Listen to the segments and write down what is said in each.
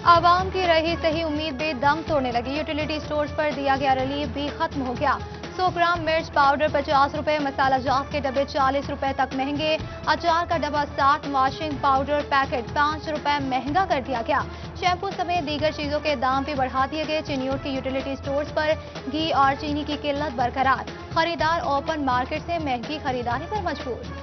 आवाम की रही सही उम्मीद भी दम तोड़ने लगी। यूटिलिटी स्टोर्स पर दिया गया रिलीफ भी खत्म हो गया। 100 ग्राम मिर्च पाउडर 50 रुपए, मसाला जात के डब्बे 40 रुपए तक महंगे, अचार का डब्बा 60, वॉशिंग पाउडर पैकेट 5 रुपए महंगा कर दिया गया। शैम्पू समेत दीगर चीजों के दाम भी बढ़ा दिए गए। चिन्योट की यूटिलिटी स्टोर्स पर घी और चीनी की किल्लत बरकरार। खरीदार ओपन मार्केट से महंगी खरीदारी पर मजबूर।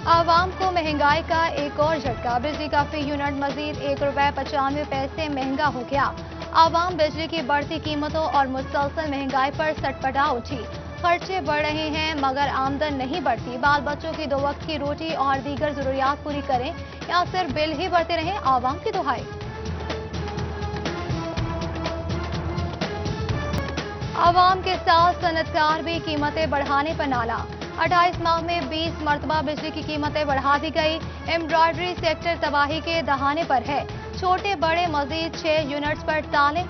आवाम को महंगाई का एक और झटका। बिजली का फी यूनिट मजीद 1 रुपए 95 पैसे महंगा हो गया। आवाम बिजली की बढ़ती कीमतों और मुसलसल महंगाई पर सटपटा उठी। खर्चे बढ़ रहे हैं मगर आमदन नहीं बढ़ती। बाल बच्चों की 2 वक्त की रोटी और दीगर जरूरियात पूरी करें या सिर्फ बिल ही बढ़ते रहें, आवाम की दुहाई। आवाम के साथ सनतकार भी कीमतें बढ़ाने पर नाला। 28 माह में 20 मरतबा बिजली की कीमतें बढ़ा दी गई। एम्ब्रॉयडरी सेक्टर तबाही के दहाने पर है। छोटे बड़े मजीद 6 यूनिट्स पर ताले।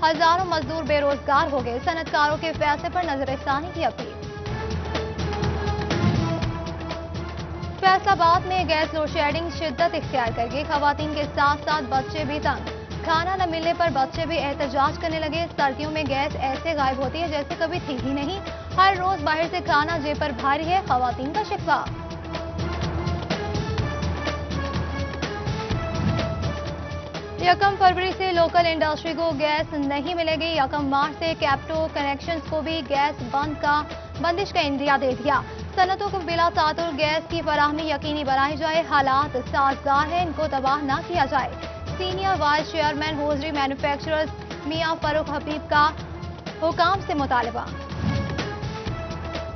हजारों मजदूर बेरोजगार हो गए। सनतकारों के फैसले पर नजरसानी की अपील। फैसलाबाद में गैस लोड शेडिंग शिद्दत इख्तियार कर गई। खवातीन के साथ साथ बच्चे भी तंग। खाना न मिलने पर बच्चे भी एहतजाज करने लगे। सर्दियों में गैस ऐसे गायब होती है जैसे कभी थी ही नहीं। हर रोज बाहर से खाना जेब पर भारी है, खवातीन का शिकवा। यकम फरवरी से लोकल इंडस्ट्री को गैस नहीं मिलेगी। यकम मार्च से कैप्टो कनेक्शंस को भी गैस बंदिश का इंदिया दे दिया। सनतों को बिला तातुर गैस की फराहमी यकीनी बनाई जाए। हालात साजगार है, इनको तबाह न किया जाए। Senior vice chairman hosiery manufacturers Mian Farooq Habib का हुकाम से मुतालबा।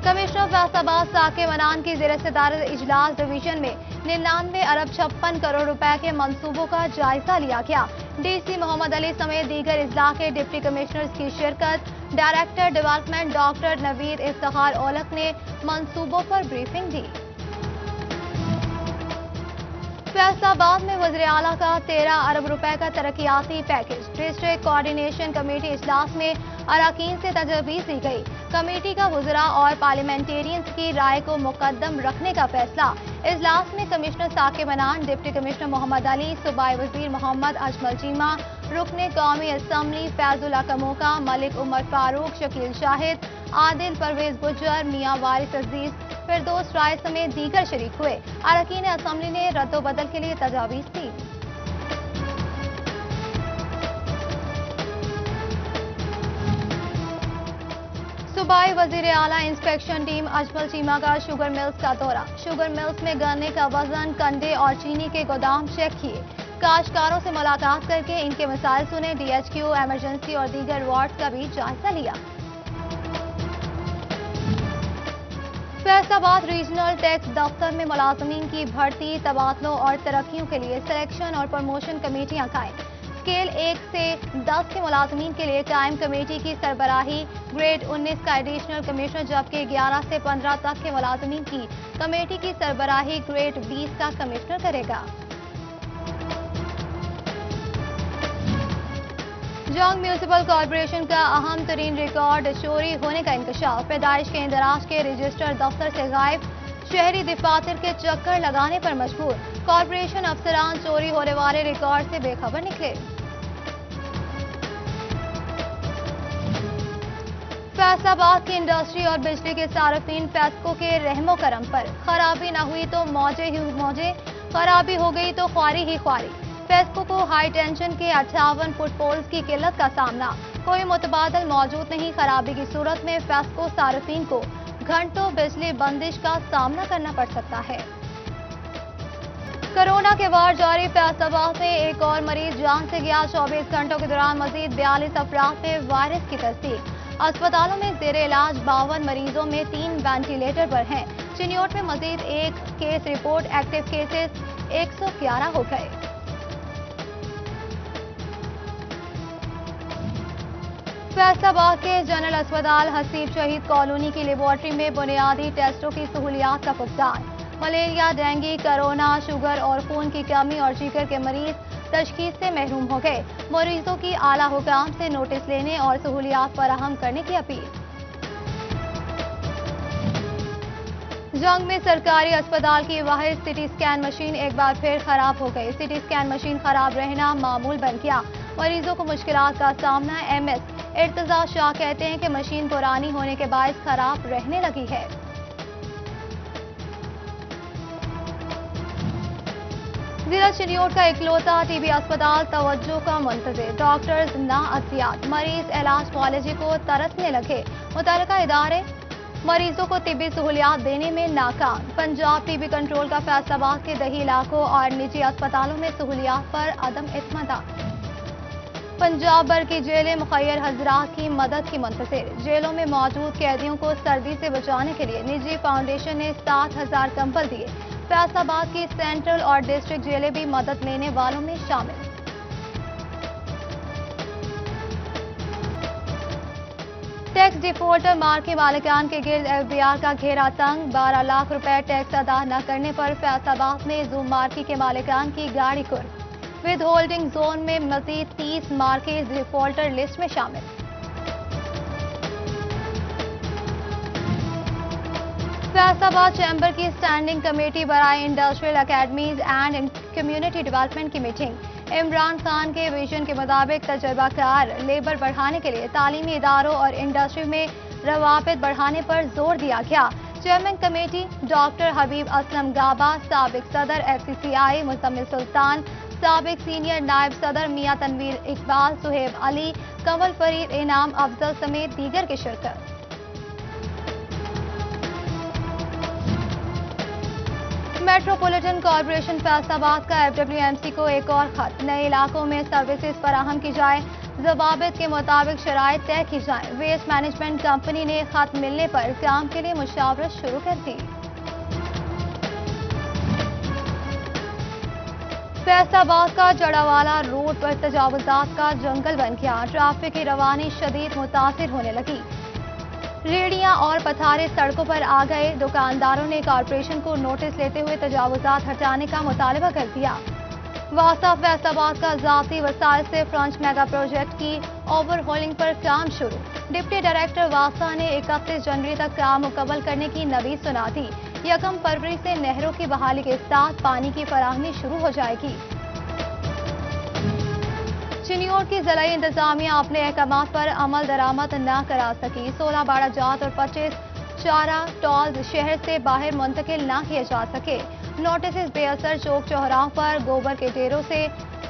कमिश्नर फैसलाबाद साके मनान की ज़ेर सदारत इजलास डिवीजन में 99 अरब 56 करोड़ रुपए के मंसूबों का जायजा लिया गया। डीसी मोहम्मद अली समेत दीगर इजला के डिप्टी कमिश्नर्स की शिरकत। Director development doctor Naveed Iftikhar Aulakh ने मंसूबों पर ब्रीफिंग दी। फैसलाबाद में वज़ीर आला का 13 अरब रुपए का तरक्याती पैकेज। डिस्ट्रिक्ट कोऑर्डिनेशन कमेटी इजलास में अरकान से तजवीज़ दी गई। कमेटी का वज़रा और पार्लियामेंटेरियंस की राय को मुकद्दम रखने का फैसला। इजलास में कमिश्नर साके मनान, डिप्टी कमिश्नर मोहम्मद अली, सूबाई वज़ीर मोहम्मद अजमल चीमा, रुकने कौमी असम्बली फैजुल कमोका, मलिक उमर फारूक, शकील शाहिद, आदिल परवेज गुज्जर, मियां वारिस अजीज, फिरदौस राय समेत दीगर शरीक हुए। अरकान असम्बली ने रद्दोबदल के लिए तजावीज़ दी। सूबाई वज़ीर आला इंस्पेक्शन टीम अजमल चीमा का शुगर मिल्स का दौरा। शुगर मिल्स में गन्ने का वजन, कंडे और चीनी के गोदाम चेक किए। काश्तकारों से मुलाकात करके इनके मसाइल सुने। DHQ, एमरजेंसी और दीगर वार्ड का भी जायजा लिया। फैसलाबाद रीजनल टैक्स दफ्तर में मुलाजमीन की भर्ती, तबादलों और तरक्कियों के लिए सिलेक्शन और प्रमोशन कमेटियां कायम। स्केल 1 से 10 के मुलाजमीन के लिए कायम कमेटी की सरबराही ग्रेड 19 का एडिशनल कमिश्नर, जबकि 11 से 15 तक के मुलाजमीन की कमेटी की सरबराही ग्रेड 20 का कमिश्नर करेगा। जंग म्यूनिसिपल कॉर्पोरेशन का अहम तरीन रिकॉर्ड चोरी होने का इंकशाफ। पैदाइश के इंदराज के रजिस्टर दफ्तर से गायब। शहरी दफातर के चक्कर लगाने पर मजबूर। कॉर्पोरेशन अफसरान चोरी होने वाले रिकॉर्ड से बेखबर निकले। फैसलाबाद की इंडस्ट्री और बिजली के सार्फिन फेस्को के रहमो करम पर। खराबी न हुई तो मौजे ही मौजे, खराबी हो गई तो ख्वारी ही ख्वारी। फेस्को को हाई टेंशन के 58 फुट पोल्स की किल्लत का सामना। कोई मुतबादल मौजूद नहीं। खराबी की सूरत में फेस्को सार्फिन को घंटों बिजली बंदिश का सामना करना पड़ सकता है। कोरोना के वार जारी। फैसलाबाद में एक और मरीज जान से गया। 24 घंटों के दौरान मजीद 42 अफराद में वायरस की तस्दीक। अस्पतालों में जेर इलाज 52 मरीजों में 3 वेंटिलेटर पर हैं। चिन्योट में मजीद एक केस रिपोर्ट। एक्टिव केसेस 111 हो गए। फैसलाबाद के जनरल अस्पताल हसीब शहीद कॉलोनी की लेबोरेटरी में बुनियादी टेस्टों की सहूलियात का फुकदान। मलेरिया, डेंगू, कोरोना, शुगर और खून की कमी और जिगर के मरीज तशखीस से महरूम हो गए। मरीजों की आला हुकाम से नोटिस लेने और सहूलियात फराहम करने की अपील। जंग में सरकारी अस्पताल की वाहिद सिटी स्कैन मशीन एक बार फिर खराब हो गई। सिटी स्कैन मशीन खराब रहना मामूल बन गया। मरीजों को मुश्किलात का सामना। एमएस इर्तजा शाह कहते हैं कि मशीन पुरानी होने के बायस खराब रहने लगी है। जिला चिनियोट का इकलौता टीबी अस्पताल तवज्जो का मुंतज़िर। डॉक्टर्स नाअहतियात, मरीज इलाज मुआलजे को तरसने लगे। मुतल्लिका इदारे मरीजों को तिब्बी सहूलियात देने में नाकाम। पंजाब टीबी कंट्रोल का फैसलाबाद के दही इलाकों और निजी अस्पतालों में सहूलियात पर अदम इत्मीनान। पंजाब भर की जेलें मुखय्यर हजरात की मदद की मुंतज़िर। जेलों में मौजूद कैदियों को सर्दी से बचाने के लिए निजी फाउंडेशन ने 7,000 कंबल दिए। फैसलाबाद की सेंट्रल और डिस्ट्रिक्ट जेलें भी मदद लेने वालों में शामिल। टैक्स डिफॉल्टर मार्क के मालिकान के गिर्द एफबीआर का घेरा तंग। 12 लाख रुपए टैक्स अदा न करने पर फैसलाबाद में जूम मार्की के मालिकान की गाड़ी कुर्क। विद होल्डिंग जोन में मजीद 30 मार्केज डिफॉल्टर लिस्ट में शामिल। फैसलाबाद चैम्बर की स्टैंडिंग कमेटी बराए industrial academies and community development की मीटिंग। इमरान खान के विजन के मुताबिक तजर्बाकार लेबर बढ़ाने के लिए तालीमी इदारों और इंडस्ट्री में रवाबित बढ़ाने पर जोर दिया गया। चेयरमैन कमेटी डॉक्टर हबीब असलम गाबा, साबिक सदर FCCI मुजम्मिल सुल्तान, साबिक सीनियर नायब सदर मियां तनवीर इकबाल, सुहेब अली, कंवल फरीद इनाम अफजल समेत दीगर की शिरकत। मेट्रोपॉलिटन कॉरपोरेशन फैसलाबाद का FWMC को एक और खत। नए इलाकों में सर्विसेज फराहम की जाए, ज़वाबित के मुताबिक शराइत तय की जाए। वेस्ट मैनेजमेंट कंपनी ने खत मिलने पर काम के लिए मुशावरत शुरू कर दी। फैसलाबाद का जड़ावाला रोड पर तजावुजात का जंगल बन गया। ट्रैफिक की रवानी शदीद मुतासिर होने लगी। रेहड़ियां और पथारे सड़कों पर आ गए। दुकानदारों ने कॉरपोरेशन को नोटिस लेते हुए तजावुजात हटाने का मुतालबा कर दिया। वासा फैसलाबाद का ज़ाती वसाइल से फ्रंट मेगा प्रोजेक्ट की ओवरहॉलिंग पर काम शुरू। डिप्टी डायरेक्टर वासा ने 31 जनवरी तक काम मुकम्मल करने की नवीद सुना दी। 1 फरवरी से नहरों की बहाली के साथ पानी की फराहमी शुरू हो जाएगी। चिनियोट की ज़िला इंतजामिया अपने अहकामात पर अमल दरामद न करा सकी। 16 बाड़ा जात और 25 चारा टॉल शहर से बाहर मुंतकिल न किए जा सके। नोटिस बेअसर। चौक चौराहों पर गोबर के ढेरों से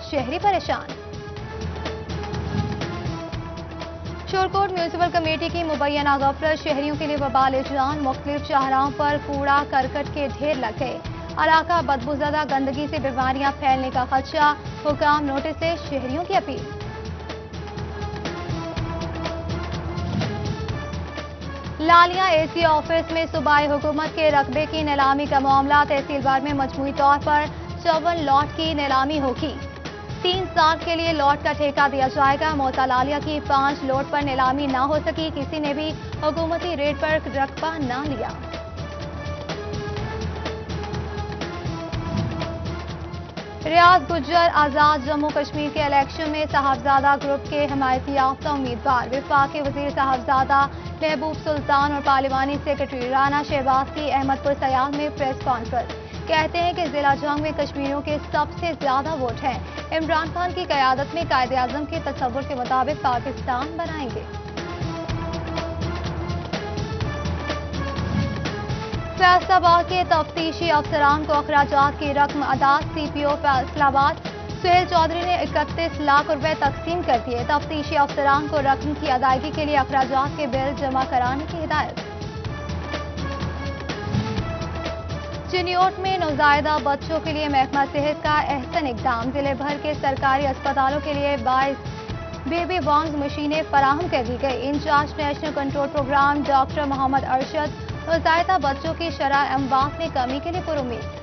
शहरी परेशान। शोरकोट म्यूनिसिपल कमेटी की मुबैना गफलत शहरियों के लिए वबाल जान। मुख्तलिफ शाहराहों पर कूड़ा करकट के ढेर लग गए। इलाका बदबूज़दा, गंदगी से बीमारियां फैलने का खदशा। हुकाम नोटिस से शहरियों की अपील। लालिया AC ऑफिस में सूबाई हुकूमत के रकबे की नीलामी का मामला। तहसील बार में मजमूई तौर पर 54 लॉट की नीलामी होगी। 3 साल के लिए लॉट का ठेका दिया जाएगा। मोता लालिया की 5 लॉट पर नीलामी न हो सकी। किसी ने भी हुकूमती रेट पर रकबा न लिया। रियाज गुज्जर आज़ाद जम्मू कश्मीर के इलेक्शन में साहबजादा ग्रुप के हमायती याफ्ता उम्मीदवार। वफाकी वजीर साहबजादा महबूब सुल्तान और पार्लिमानी सेक्रेटरी राना शहबाज की अहमदपुर सयाल में प्रेस कॉन्फ्रेंस। कहते हैं कि जिला जंग में कश्मीरियों के सबसे ज्यादा वोट हैं। इमरान खान की क़यादत में कायदे आज़म के तस्वुर के मुताबिक पाकिस्तान बनाएंगे। फैसलाबाद के तफ्तीशी अफसरान को अखराजात की रकम अदा। CPO फैसलाबाद सुहेल चौधरी ने 31 लाख रुपए तकसीम कर दिए। तफ्तीशी अफसरान को रकम की अदायगी के लिए अखराजात के बिल जमा कराने की हिदायत। चिनियोट में नौज़ायदा बच्चों के लिए महकमा सेहत का अहसन इक़दाम। जिले भर के सरकारी अस्पतालों के लिए 22 बेबी बॉन्स मशीनें फराहम कर दी गई। In charge national control programme doctor Mohammad Arshad नौज़ायदा बच्चों की शरह अमवात में कमी के लिए पुरुमीद।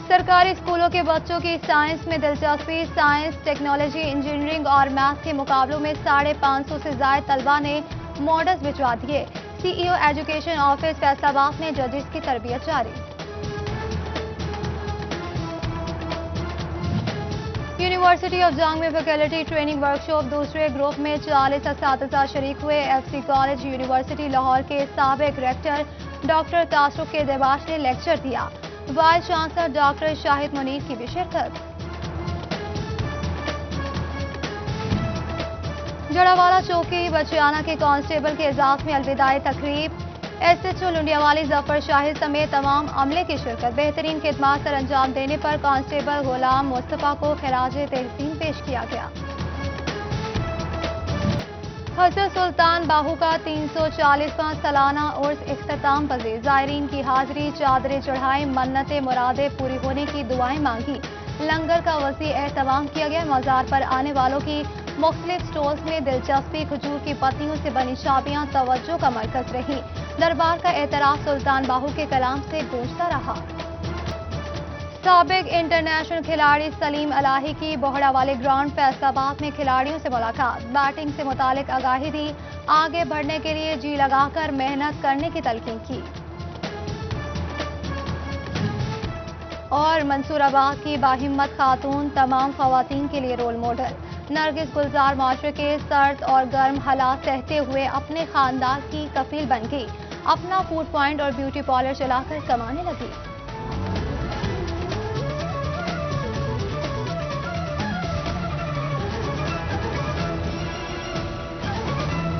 सरकारी स्कूलों के बच्चों की साइंस में दिलचस्पी। साइंस, टेक्नोलॉजी, इंजीनियरिंग और मैथ्स के मुकाबलों में 550 से ज्यादा तलबा ने मॉडल्स भिजवा दिए। CEO एजुकेशन ऑफिस फैसलाबाद में जजेस की तरबियत जारी। यूनिवर्सिटी ऑफ जांग में फैकल्टी ट्रेनिंग वर्कशॉप दूसरे ग्रुप में 40 असातिज़ा शरीक हुए। एफसी कॉलेज यूनिवर्सिटी लाहौर के साबिक रेक्टर डॉक्टर कासरुख के देबाश ने लेक्चर दिया। Vice chancellor doctor Shahid Munir की भी शिरकत। जड़ावाला चौकी बचियाना के कांस्टेबल के एजाज में अलविदाई तकरीब। SHO लुंडियावाली जफर शाहिद समेत तमाम अमले की शिरकत। बेहतरीन खिदमत सर अंजाम देने पर कांस्टेबल गुलाम मुस्तफा को खिराज तहसीन पेश किया गया। हजरत सुल्तान बाहू का 340वां सालाना उर्स इख्तिताम पजीर। जायरीन की हाजिरी, चादरें चढ़ाई, मन्नतें मुरादें पूरी होने की दुआएं मांगी। लंगर का वसी एहतमाम किया गया। मज़ार पर आने वालों की मुख्तलिफ स्टॉल्स में दिलचस्पी, खजूर की पत्तियों से बनी चाबियां तवज्जो का मरकज रही। दरबार का एतराफ सुल्तान बाहू के कलाम से गूंजता रहा। साबिक इंटरनेशनल खिलाड़ी सलीम अलाही की बोहड़ा वाले ग्राउंड फैसलाबाद में खिलाड़ियों से मुलाकात। बैटिंग से मुतालिक आगाही दी, आगे बढ़ने के लिए जी लगाकर मेहनत करने की तलकीन की। और मंसूराबाद की बाहिम्मत खातून तमाम खवातीन के लिए रोल मॉडल। नरगिस गुलजार माशरे के सर्द और गर्म हालात सहते हुए अपने खानदान की कफील बन गई। अपना फूड पॉइंट और ब्यूटी पार्लर चलाकर कमाने लगी।